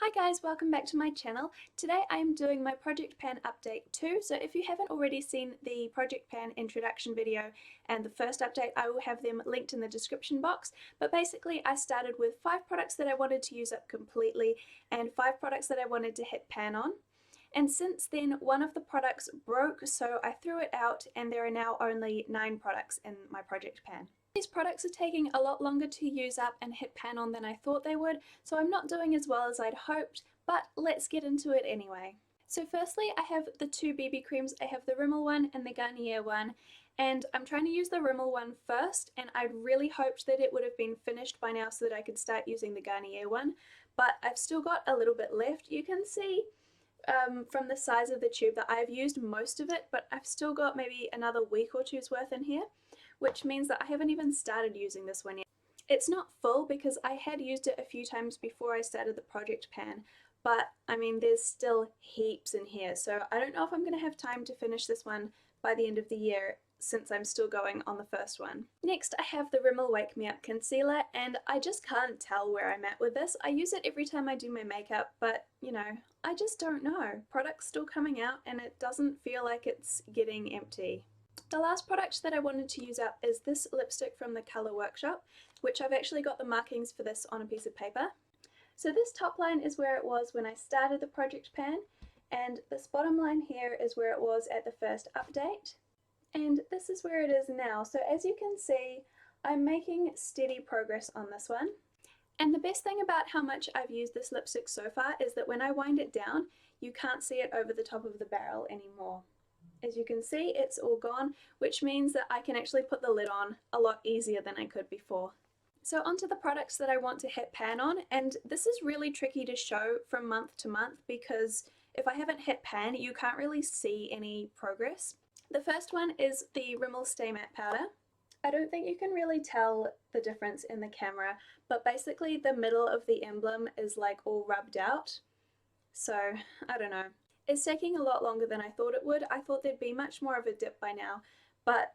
Hi guys, welcome back to my channel. Today I am doing my Project Pan update 2, so if you haven't already seen the Project Pan introduction video and the first update, I will have them linked in the description box. But basically I started with 5 products that I wanted to use up completely and 5 products that I wanted to hit pan on. And since then one of the products broke, so I threw it out and there are now only 9 products in my Project Pan. These products are taking a lot longer to use up and hit pan on than I thought they would, so I'm not doing as well as I'd hoped, but let's get into it anyway. So firstly I have the 2 BB creams. I have the Rimmel one and the Garnier one, and I'm trying to use the Rimmel one first, and I'd really hoped that it would have been finished by now so that I could start using the Garnier one, but I've still got a little bit left. You can see from the size of the tube that I've used most of it, but I've still got maybe another week or two's worth in here, which means that I haven't even started using this one yet. It's not full because I had used it a few times before I started the Project Pan, but I mean there's still heaps in here, so I don't know if I'm going to have time to finish this one by the end of the year since I'm still going on the first one. Next I have the Rimmel Wake Me Up Concealer, and I just can't tell where I'm at with this. I use it every time I do my makeup, but you know, I just don't know. Product's still coming out and it doesn't feel like it's getting empty. The last product that I wanted to use up is this lipstick from the Colour Workshop, which I've actually got the markings for this on a piece of paper. So this top line is where it was when I started the Project Pan, and this bottom line here is where it was at the first update, and this is where it is now. So as you can see, I'm making steady progress on this one. And the best thing about how much I've used this lipstick so far is that when I wind it down, you can't see it over the top of the barrel anymore. As you can see, it's all gone, which means that I can actually put the lid on a lot easier than I could before. So onto the products that I want to hit pan on, and this is really tricky to show from month to month because if I haven't hit pan, you can't really see any progress. The first one is the Rimmel Stay Matte Powder. I don't think you can really tell the difference in the camera, but basically the middle of the emblem is like all rubbed out. So, I don't know. It's taking a lot longer than I thought it would. I thought there'd be much more of a dip by now, but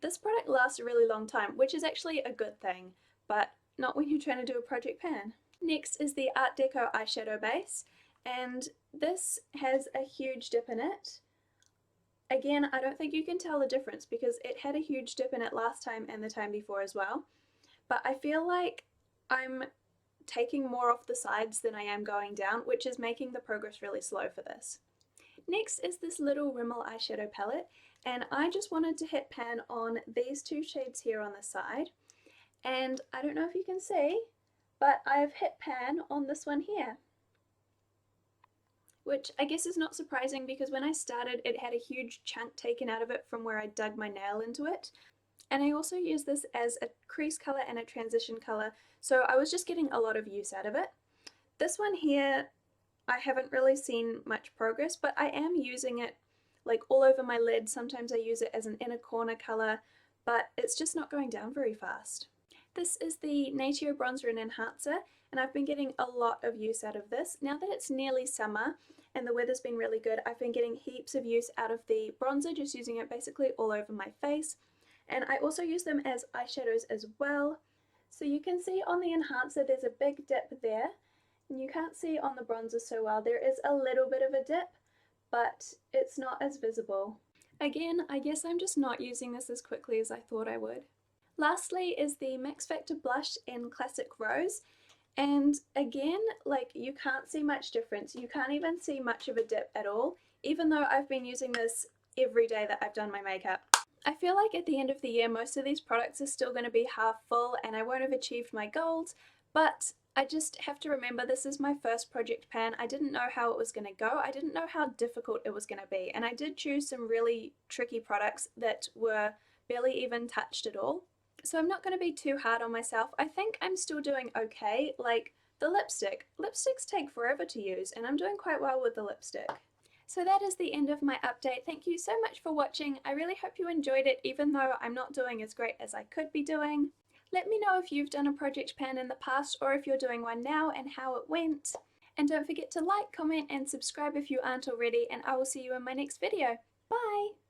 this product lasts a really long time, which is actually a good thing, but not when you're trying to do a Project Pan. Next is the Art Deco eyeshadow base, and this has a huge dip in it. Again, I don't think you can tell the difference because it had a huge dip in it last time and the time before as well, but I feel like I'm taking more off the sides than I am going down, which is making the progress really slow for this. Next is this little Rimmel eyeshadow palette, and I just wanted to hit pan on these 2 shades here on the side, and I don't know if you can see, but I've hit pan on this one here, which I guess is not surprising because when I started it had a huge chunk taken out of it from where I dug my nail into it. And I also use this as a crease colour and a transition colour, so I was just getting a lot of use out of it. This one here, I haven't really seen much progress, but I am using it like all over my lid. Sometimes I use it as an inner corner colour, but it's just not going down very fast. This is the Nature Bronzer and Enhancer, and I've been getting a lot of use out of this. Now that it's nearly summer and the weather's been really good, I've been getting heaps of use out of the bronzer, just using it basically all over my face. And I also use them as eyeshadows as well. So you can see on the enhancer there's a big dip there, and you can't see on the bronzer so well. There is a little bit of a dip, but it's not as visible. Again, I guess I'm just not using this as quickly as I thought I would. Lastly is the Max Factor Blush in Classic Rose, and again, like, you can't see much difference. You can't even see much of a dip at all, even though I've been using this every day that I've done my makeup. I feel like at the end of the year most of these products are still going to be half full and I won't have achieved my goals, but I just have to remember this is my first Project Pan. I didn't know how it was going to go. I didn't know how difficult it was going to be, and I did choose some really tricky products that were barely even touched at all. So I'm not going to be too hard on myself. I think I'm still doing okay. Like the lipstick. Lipsticks take forever to use, and I'm doing quite well with the lipstick. So that is the end of my update. Thank you so much for watching. I really hope you enjoyed it, even though I'm not doing as great as I could be doing. Let me know if you've done a Project Pan in the past or if you're doing one now and how it went. And don't forget to like, comment and subscribe if you aren't already, and I will see you in my next video. Bye!